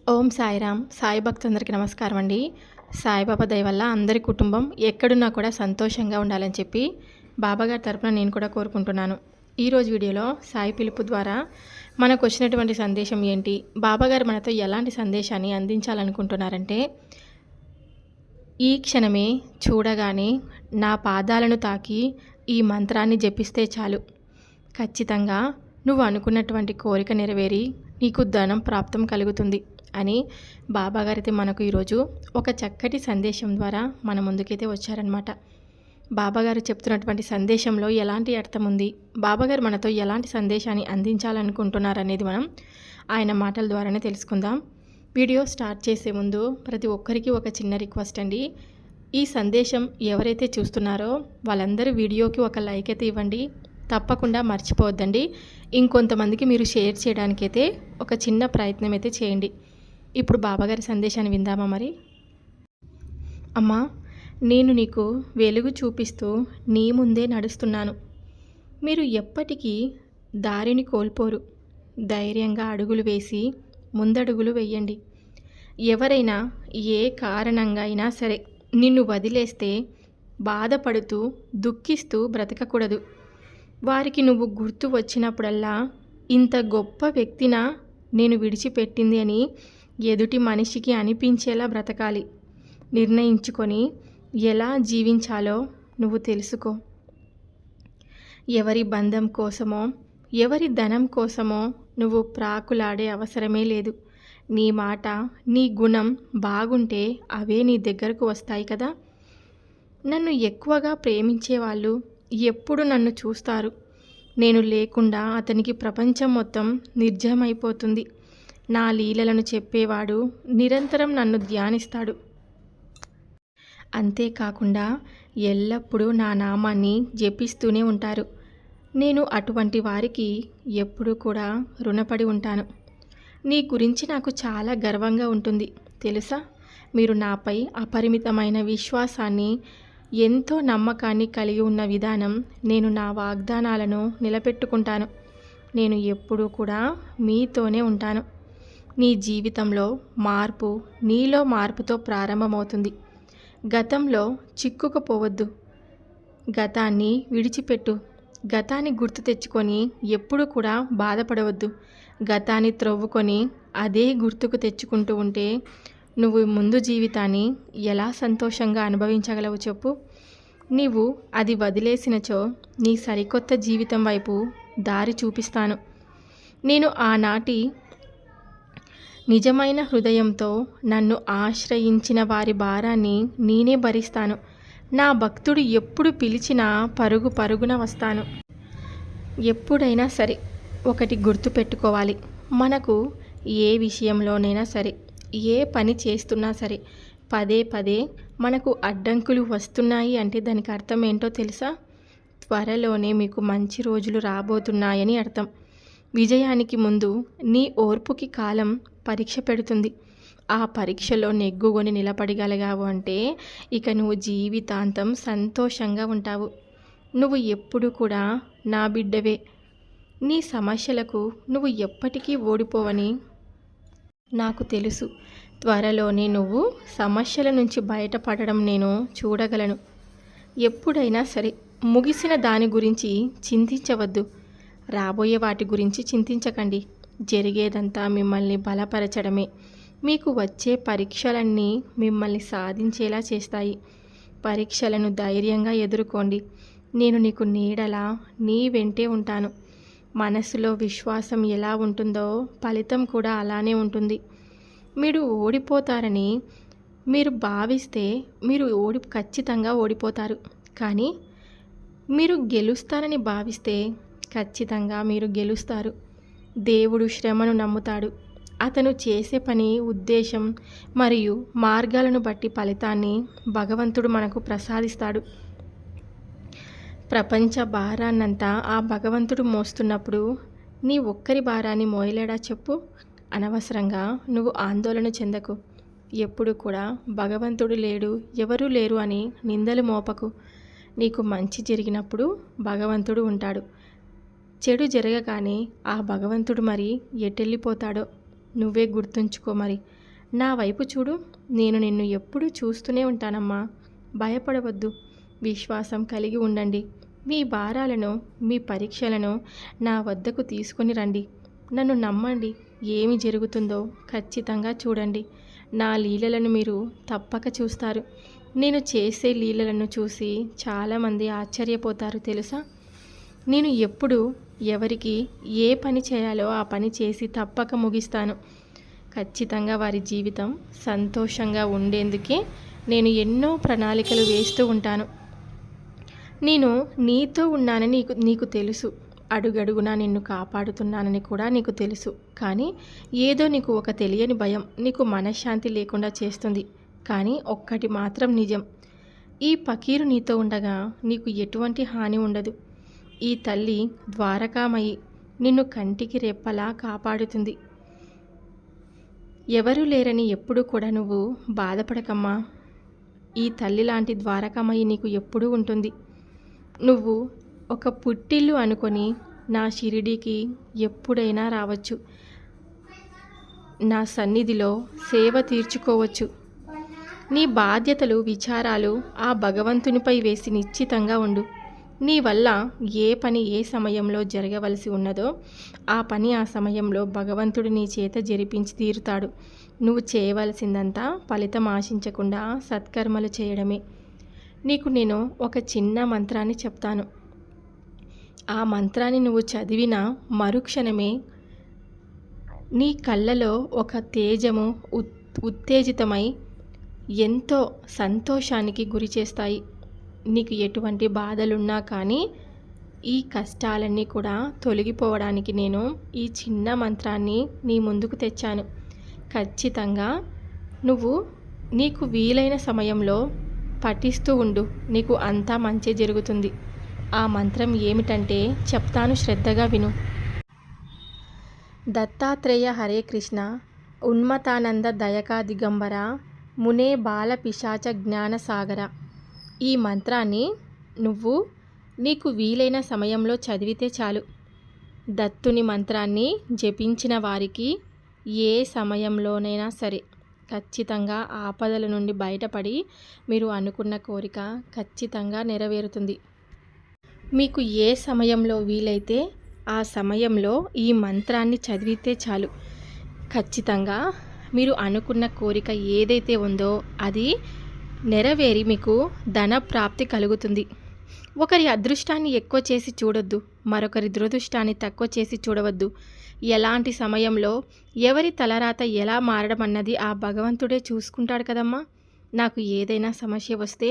ఓం సాయిరామ్. సాయి భక్తులందరికీ నమస్కారం అండి. సాయిబాబా దయ వల్ల అందరి కుటుంబం ఎక్కడున్నా కూడా సంతోషంగా ఉండాలని చెప్పి బాబాగారి తరపున నేను కూడా కోరుకుంటున్నాను. ఈరోజు వీడియోలో సాయి పిలుపు ద్వారా మనకు వచ్చినటువంటి సందేశం ఏంటి, బాబాగారు మనతో ఎలాంటి సందేశాన్ని అందించాలనుకుంటున్నారంటే, ఈ క్షణమే చూడగానే నా పాదాలను తాకి ఈ మంత్రాన్ని జపిస్తే చాలు, ఖచ్చితంగా నువ్వు అనుకున్నటువంటి కోరిక నెరవేరి నీకు ధనం ప్రాప్తం కలుగుతుంది అని బాబాగారైతే మనకు ఈరోజు ఒక చక్కటి సందేశం ద్వారా మన ముందుకైతే వచ్చారనమాట. బాబాగారు చెప్తున్నటువంటి సందేశంలో ఎలాంటి అర్థం ఉంది, బాబాగారు మనతో ఎలాంటి సందేశాన్ని అందించాలనుకుంటున్నారనేది మనం ఆయన మాటల ద్వారానే తెలుసుకుందాం. వీడియో స్టార్ట్ చేసే ముందు ప్రతి ఒక్కరికి ఒక చిన్న రిక్వెస్ట్ అండి. ఈ సందేశం ఎవరైతే చూస్తున్నారో వాళ్ళందరూ వీడియోకి ఒక లైక్ అయితే ఇవ్వండి, తప్పకుండా మర్చిపోవద్దండి. ఇంకొంతమందికి మీరు షేర్ చేయడానికైతే ఒక చిన్న ప్రయత్నం అయితే చేయండి. ఇప్పుడు బాబాగారి సందేశాన్ని విందామా మరి. అమ్మా, నేను నీకు వెలుగు చూపిస్తూ నీ ముందే నడుస్తున్నాను. మీరు ఎప్పటికీ దారిని కోల్పోరు. ధైర్యంగా అడుగులు వేసి ముందడుగులు వేయండి. ఎవరైనా ఏ కారణంగా అయినా సరే నిన్ను వదిలేస్తే బాధపడుతూ దుఃఖిస్తూ బ్రతకకూడదు. వారికి నువ్వు గుర్తు వచ్చినప్పుడల్లా ఇంత గొప్ప వ్యక్తినా నేను విడిచిపెట్టింది అని ఎదుటి మనిషికి అనిపించేలా బ్రతకాలి. నిర్ణయించుకొని ఎలా జీవించాలో నువ్వు తెలుసుకో. ఎవరి బంధం కోసమో ఎవరి ధనం కోసమో నువ్వు ప్రాకులాడే అవసరమే లేదు. నీ మాట నీ గుణం బాగుంటే అవే నీ దగ్గరకు వస్తాయి కదా. నన్ను ఎక్కువగా ప్రేమించే వాళ్ళు ఎప్పుడు నన్ను చూస్తారు. నేను లేకుండా అతనికి ప్రపంచం మొత్తం నిర్జమైపోతుంది. నా లీలలను చెప్పేవాడు నిరంతరం నన్ను ధ్యానిస్తాడు. అంతేకాకుండా ఎల్లప్పుడూ నా నామాన్ని జపిస్తూనే ఉంటారు. నేను అటువంటి వారికి ఎప్పుడూ కూడా రుణపడి ఉంటాను. నీ గురించి నాకు చాలా గర్వంగా ఉంటుంది తెలుసా. మీరు నాపై అపరిమితమైన విశ్వాసాన్ని, ఎంతో నమ్మకాన్ని కలిగి ఉన్న విధానం, నేను నా వాగ్దానాలను నిలబెట్టుకుంటాను. నేను ఎప్పుడూ కూడా మీతోనే ఉంటాను. నీ జీవితంలో మార్పు నీలో మార్పుతో ప్రారంభమవుతుంది. గతంలో చిక్కుకుపోవద్దు. గతాన్ని విడిచిపెట్టు. గతాన్ని గుర్తు తెచ్చుకొని ఎప్పుడు కూడా బాధపడవద్దు. గతాన్ని త్రవ్వుకొని అదే గుర్తుకు తెచ్చుకుంటూ ఉంటే నువ్వు ముందు జీవితాన్ని ఎలా సంతోషంగా అనుభవించగలవు చెప్పు. నీవు అది వదిలేసినచో నీ సరికొత్త జీవితం వైపు దారి చూపిస్తాను. నేను ఆనాటి నిజమైన హృదయంతో నన్ను ఆశ్రయించిన వారి భారాన్ని నేనే భరిస్తాను. నా భక్తుడు ఎప్పుడు పిలిచినా పరుగు పరుగున వస్తాను. ఎప్పుడైనా సరే ఒకటి గుర్తు పెట్టుకోవాలి. మనకు ఏ విషయంలోనైనా సరే, ఏ పని చేస్తున్నా సరే, పదే పదే మనకు అడ్డంకులు వస్తున్నాయి అంటే దానికి అర్థం ఏంటో తెలుసా? త్వరలోనే మీకు మంచి రోజులు రాబోతున్నాయని అర్థం. విజయానికి ముందు నీ ఓర్పుకి కాలం పరీక్ష పెడుతుంది. ఆ పరీక్షలో నెగ్గుకొని నిలబడగలిగావు అంటే ఇక నువ్వు జీవితాంతం సంతోషంగా ఉంటావు. నువ్వు ఎప్పుడు కూడా నా బిడ్డవే. నీ సమస్యలకు నువ్వు ఎప్పటికీ ఓడిపోవని నాకు తెలుసు. త్వరలోనే నువ్వు సమస్యల నుంచి బయటపడడం నేను చూడగలను. ఎప్పుడైనా సరే ముగిసిన దాని గురించి చింతించవద్దు. రాబోయే వాటి గురించి చింతించకండి. జరిగేదంతా మిమ్మల్ని బలపరచడమే. మీకు వచ్చే పరీక్షలన్నీ మిమ్మల్ని సాధించేలా చేస్తాయి. పరీక్షలను ధైర్యంగా ఎదుర్కోండి. నేను నీకు నీడలా నీ వెంటే ఉంటాను. మనసులో విశ్వాసం ఎలా ఉంటుందో ఫలితం కూడా అలానే ఉంటుంది. మీరు ఓడిపోతారని మీరు భావిస్తే మీరు ఖచ్చితంగా ఓడిపోతారు. కానీ మీరు గెలుస్తారని భావిస్తే ఖచ్చితంగా మీరు గెలుస్తారు. దేవుడు శ్రమను నమ్ముతాడు. అతను చేసే పని ఉద్దేశం మరియు మార్గాలను బట్టి ఫలితాన్ని భగవంతుడు మనకు ప్రసాదిస్తాడు. ప్రపంచ భారాన్నంతా ఆ భగవంతుడు మోస్తున్నప్పుడు నీ ఒక్కరి భారాన్ని మోయలేడా చెప్పు. అనవసరంగా నువ్వు ఆందోళన చెందకు. ఎప్పుడు కూడా భగవంతుడు లేడు, ఎవరూ లేరు అని నిందలు మోపకు. నీకు మంచి జరిగినప్పుడు భగవంతుడు ఉంటాడు. చెడు జరగగానే ఆ భగవంతుడు మరి ఎటెళ్ళిపోతాడో. నువ్వే గుర్తుంచుకో మరి. నా వైపు చూడు, నేను నిన్ను ఎప్పుడూ చూస్తూనే ఉంటానమ్మా. భయపడవద్దు, విశ్వాసం కలిగి ఉండండి. మీ భారాలను, మీ పరీక్షలను నా వద్దకు తీసుకొని రండి. నన్ను నమ్మండి. ఏమి జరుగుతుందో ఖచ్చితంగా చూడండి. నా లీలలను మీరు తప్పక చూస్తారు. నేను చేసే లీలలను చూసి చాలామంది ఆశ్చర్యపోతారు తెలుసా. నేను ఎప్పుడు ఎవరికి ఏ పని చేయాలో ఆ పని చేసి తప్పక ముగిస్తాను. ఖచ్చితంగా వారి జీవితం సంతోషంగా ఉండేందుకే నేను ఎన్నో ప్రణాళికలు వేస్తూ ఉంటాను. నేను నీతో ఉన్నానని నీకు తెలుసు. అడుగడుగునా నిన్ను కాపాడుతున్నానని కూడా నీకు తెలుసు. కానీ ఏదో నీకు ఒక తెలియని భయం నీకు మనశ్శాంతి లేకుండా చేస్తుంది. కానీ ఒక్కటి మాత్రం నిజం, ఈ పకీరు నీతో ఉండగా నీకు ఎటువంటి హాని ఉండదు. ఈ తల్లి ద్వారకామయి నిన్ను కంటికి రెప్పలా కాపాడుతుంది. ఎవరూ లేరని ఎప్పుడూ కూడా నువ్వు బాధపడకమ్మా. ఈ తల్లి లాంటి ద్వారకామయి నీకు ఎప్పుడూ ఉంటుంది. నువ్వు ఒక పుట్టిల్లు అనుకొని నా షిరిడీకి ఎప్పుడైనా రావచ్చు. నా సన్నిధిలో సేవ తీర్చుకోవచ్చు. నీ బాధ్యతలు, విచారాలు ఆ భగవంతునిపై వేసి నిశ్చితంగా ఉండు. నీ వల్ల ఏ పని ఏ సమయంలో జరగవలసి ఉన్నదో ఆ పని ఆ సమయంలో భగవంతుడు నీ చేత జరిపించి తీరుతాడు. నువ్వు చేయవలసిందంతా ఫలితం ఆశించకుండా సత్కర్మలు చేయడమే. నీకు నేను ఒక చిన్న మంత్రాన్ని చెప్తాను. ఆ మంత్రాన్ని నువ్వు చదివిన మరుక్షణమే నీ కళ్ళలో ఒక తేజము ఉత్తేజితమై ఎంతో సంతోషానికి గురి చేస్తాయి. నీకు ఎటువంటి బాధలున్నా కానీ ఈ కష్టాలన్నీ కూడా తొలగిపోవడానికి నేను ఈ చిన్న మంత్రాన్ని నీ ముందుకు తెచ్చాను. ఖచ్చితంగా నువ్వు నీకు వీలైన సమయంలో పఠిస్తూ ఉండు. నీకు అంతా మంచి జరుగుతుంది. ఆ మంత్రం ఏమిటంటే చెప్తాను, శ్రద్ధగా విను. దత్తాత్రేయ హరే కృష్ణ, ఉన్మతానంద దయకా దిగంబర, మునే బాల పిశాచ జ్ఞాన సాగర. ఈ మంత్రాన్ని నువ్వు నీకు వీలైన సమయంలో చదివితే చాలు. దత్తుని మంత్రాన్ని జపించిన వారికి ఏ సమయంలోనైనా సరే ఖచ్చితంగా ఆపదల నుండి బయటపడి మీరు అనుకున్న కోరిక ఖచ్చితంగా నెరవేరుతుంది. మీకు ఏ సమయంలో వీలైతే ఆ సమయంలో ఈ మంత్రాన్ని చదివితే చాలు. ఖచ్చితంగా మీరు అనుకున్న కోరిక ఏదైతే ఉందో అది నెరవేరి మీకు ధన ప్రాప్తి కలుగుతుంది. ఒకరి అదృష్టాన్ని ఎక్కువ చేసి చూడొద్దు, మరొకరి దురదృష్టాన్ని తక్కువ చేసి చూడవద్దు. ఎలాంటి సమయంలో ఎవరి తలరాత ఎలా మారడం అన్నది ఆ భగవంతుడే చూసుకుంటాడు కదమ్మా. నాకు ఏదైనా సమస్య వస్తే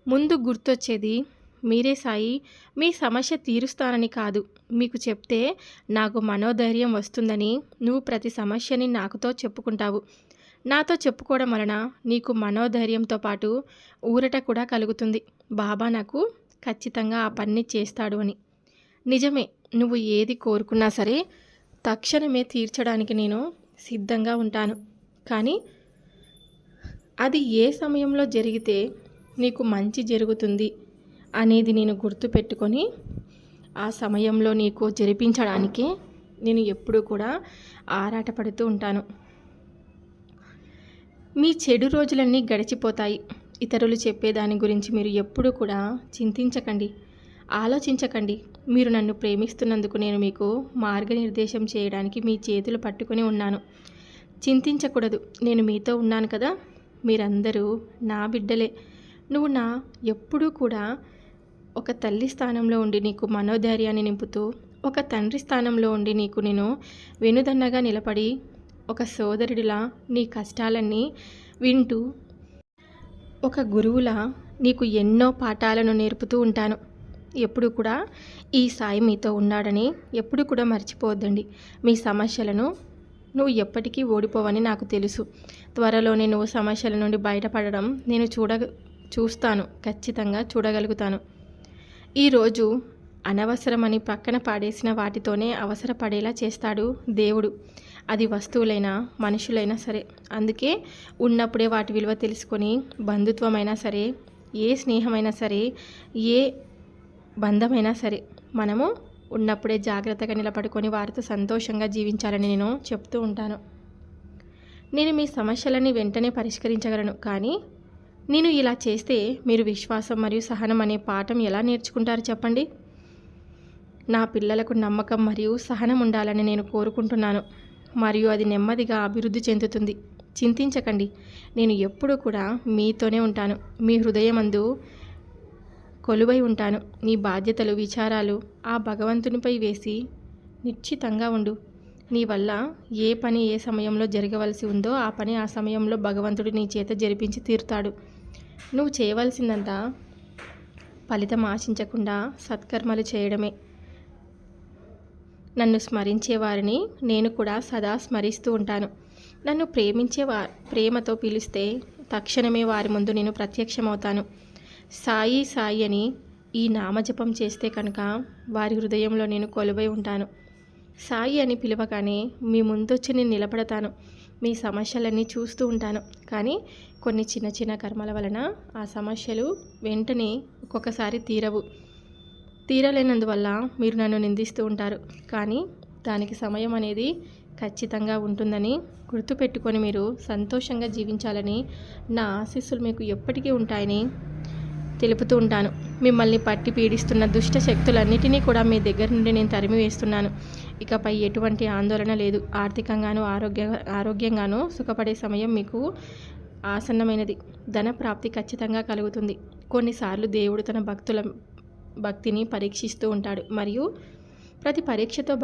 ముందు గుర్తొచ్చేది మీరే సాయి. మీ సమస్య తీరుస్తానని కాదు, మీకు చెప్తే నాకు మనోధైర్యం వస్తుందని నువ్వు ప్రతి సమస్యని నాకుతో చెప్పుకుంటావు. నాతో చెప్పుకోవడం వలన నీకు మనోధైర్యంతో పాటు ఊరట కూడా కలుగుతుంది. బాబా నాకు ఖచ్చితంగా ఆ పని చేస్తాడు అని. నిజమే, నువ్వు ఏది కోరుకున్నా సరే తక్షణమే తీర్చడానికి నేను సిద్ధంగా ఉంటాను. కానీ అది ఏ సమయంలో జరిగితే నీకు మంచి జరుగుతుంది అనేది నేను గుర్తుపెట్టుకొని ఆ సమయంలో నీకు జరిపించడానికే నేను ఎప్పుడూ కూడా ఆరాటపడుతూ ఉంటాను. మీ చెడు రోజులన్నీ గడిచిపోతాయి. ఇతరులు చెప్పేదాని గురించి మీరు ఎప్పుడూ కూడా చింతించకండి, ఆలోచించకండి. మీరు నన్ను ప్రేమిస్తున్నందుకు నేను మీకు మార్గనిర్దేశం చేయడానికి మీ చేతులు పట్టుకొని ఉన్నాను. చింతించకూడదు, నేను మీతో ఉన్నాను కదా. మీరందరూ నా బిడ్డలే. నువ్వు నా ఎప్పుడూ కూడా ఒక తల్లి స్థానంలో ఉండి నీకు మనోధైర్యాన్ని నింపుతూ, ఒక తండ్రి స్థానంలో ఉండి నీకు నేను వెనుదన్నగా నిలబడి, ఒక సోదరుడిలా నీ కష్టాలన్నీ వింటూ, ఒక గురువులా నీకు ఎన్నో పాఠాలను నేర్పుతూ ఉంటాను. ఎప్పుడు కూడా ఈ సాయి మీతో ఉన్నాడని ఎప్పుడు కూడా మర్చిపోవద్దండి. మీ సమస్యలను నువ్వు ఎప్పటికీ ఓడిపోవని నాకు తెలుసు. త్వరలోనే నువ్వు సమస్యల నుండి బయటపడడం నేను చూస్తాను, ఖచ్చితంగా చూడగలుగుతాను. ఈరోజు అనవసరమని పక్కన పాడేసిన వాటితోనే అవసరపడేలా చేస్తాడు దేవుడు. అది వస్తువులైనా మనుషులైనా సరే. అందుకే ఉన్నప్పుడే వాటి విలువ తెలుసుకొని, బంధుత్వమైనా సరే, ఏ స్నేహమైనా సరే, ఏ బంధమైనా సరే, మనము ఉన్నప్పుడే జాగ్రత్తగా నిలబడుకొని వారితో సంతోషంగా జీవించాలని నేను చెప్తూ ఉంటాను. నేను మీ సమస్యలని వెంటనే పరిష్కరించగలను, కానీ నేను ఇలా చేస్తే మీరు విశ్వాసం మరియు సహనం అనే పాఠం ఎలా నేర్చుకుంటారు చెప్పండి. నా పిల్లలకు నమ్మకం మరియు సహనం ఉండాలని నేను కోరుకుంటున్నాను, మరియు అది నెమ్మదిగా అభివృద్ధి చెందుతుంది. చింతించకండి, నేను ఎప్పుడూ కూడా మీతోనే ఉంటాను. మీ హృదయమందు కొలువై ఉంటాను. నీ బాధ్యతలు, విచారాలు ఆ భగవంతునిపై వేసి నిశ్చితంగా ఉండు. నీ వల్ల ఏ పని ఏ సమయంలో జరగవలసి ఉందో ఆ పని ఆ సమయంలో భగవంతుడు నీ చేత జరిపించి తీరుతాడు. నువ్వు చేయవలసిందంతా ఫలితం ఆశించకుండా సత్కర్మలు చేయడమే. నన్ను స్మరించే వారిని నేను కూడా సదా స్మరిస్తూ ఉంటాను. నన్ను ప్రేమతో పిలిస్తే తక్షణమే వారి ముందు నేను ప్రత్యక్షమవుతాను. సాయి సాయి అని ఈ నామజపం చేస్తే కనుక వారి హృదయంలో నేను కొలువై ఉంటాను. సాయి అని పిలవగానే మీ ముందొచ్చి నేను నిలబడతాను. మీ సమస్యలన్నీ చూస్తూ ఉంటాను. కానీ కొన్ని చిన్న చిన్న కర్మల వలన ఆ సమస్యలు వెంటనే ఒక్కొక్కసారి తీరలేనందువల్ల మీరు నన్ను నిందిస్తూ ఉంటారు. కానీ దానికి సమయం అనేది ఖచ్చితంగా ఉంటుందని గుర్తుపెట్టుకొని మీరు సంతోషంగా జీవించాలని నా ఆశీస్సులు మీకు ఎప్పటికీ ఉంటాయని తెలుపుతూ ఉంటాను. మిమ్మల్ని పట్టి పీడిస్తున్న దుష్ట శక్తులన్నిటినీ కూడా మీ దగ్గర నుండి నేను తరిమి వేస్తున్నాను. ఇకపై ఎటువంటి ఆందోళన లేదు. ఆర్థికంగానూ ఆరోగ్యంగానూ సుఖపడే సమయం మీకు ఆసన్నమైనది. ధన ప్రాప్తి ఖచ్చితంగా కలుగుతుంది. కొన్నిసార్లు దేవుడు తన భక్తిని పరీక్షిస్తూ ఉంటాడు, మరియు ప్రతి పరీక్షతో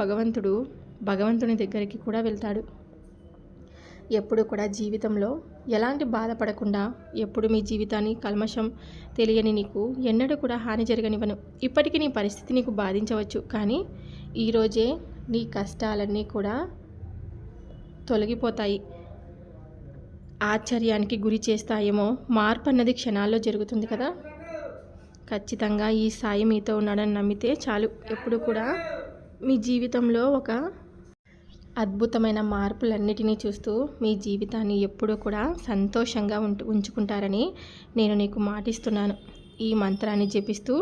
భగవంతుని దగ్గరికి కూడా వెళ్తాడు. ఎప్పుడు కూడా జీవితంలో ఎలాంటి బాధపడకుండా, ఎప్పుడు మీ జీవితాన్ని కల్మషం తెలియని నీకు ఎన్నడూ కూడా హాని జరగనివ్వను. ఇప్పటికీ నీ పరిస్థితి నీకు బాధించవచ్చు, కానీ ఈరోజే నీ కష్టాలన్నీ కూడా తొలగిపోతాయి. ఆశ్చర్యానికి గురి చేస్తాయేమో. మార్పు అన్నది క్షణాల్లో జరుగుతుంది కదా. ఖచ్చితంగా ఈ సాయి మీతో ఉన్నాడని నమ్మితే చాలు. ఎప్పుడు కూడా మీ జీవితంలో ఒక అద్భుతమైన మార్పులన్నిటినీ చూస్తూ మీ జీవితాన్ని ఎప్పుడూ కూడా సంతోషంగా ఉంచుకుంటారని నేను నీకు మాటిస్తున్నాను. ఈ మంత్రాన్ని జపిస్తూ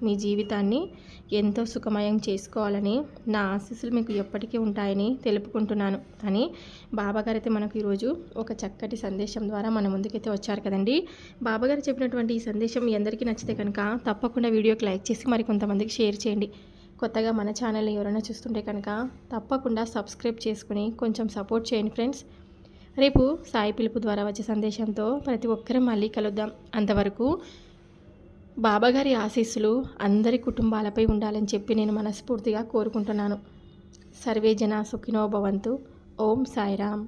మీ జీవితాన్ని ఎంతో సుఖమయం చేసుకోవాలని నా ఆశీస్సులు మీకు ఎప్పటికీ ఉంటాయని తెలుపుకుంటున్నాను అని బాబాగారు అయితే మనకు ఈరోజు ఒక చక్కటి సందేశం ద్వారా మన ముందుకైతే వచ్చారు కదండి. బాబాగారు చెప్పినటువంటి ఈ సందేశం మీ అందరికీ నచ్చితే కనుక తప్పకుండా వీడియోకి లైక్ చేసి మరి కొంతమందికి షేర్ చేయండి. కొత్తగా మన ఛానల్ని ఎవరైనా చూస్తుంటే కనుక తప్పకుండా సబ్స్క్రైబ్ చేసుకుని కొంచెం సపోర్ట్ చేయండి ఫ్రెండ్స్. రేపు సాయి పిలుపు ద్వారా వచ్చే సందేశంతో ప్రతి ఒక్కరం మళ్ళీ కలుద్దాం. అంతవరకు బాబాగారి ఆశీస్సులు అందరి కుటుంబాలపై ఉండాలని చెప్పి నేను మనస్ఫూర్తిగా కోరుకుంటున్నాను. సర్వే జన సుఖినో భవంతు. ఓం సాయిరామ్.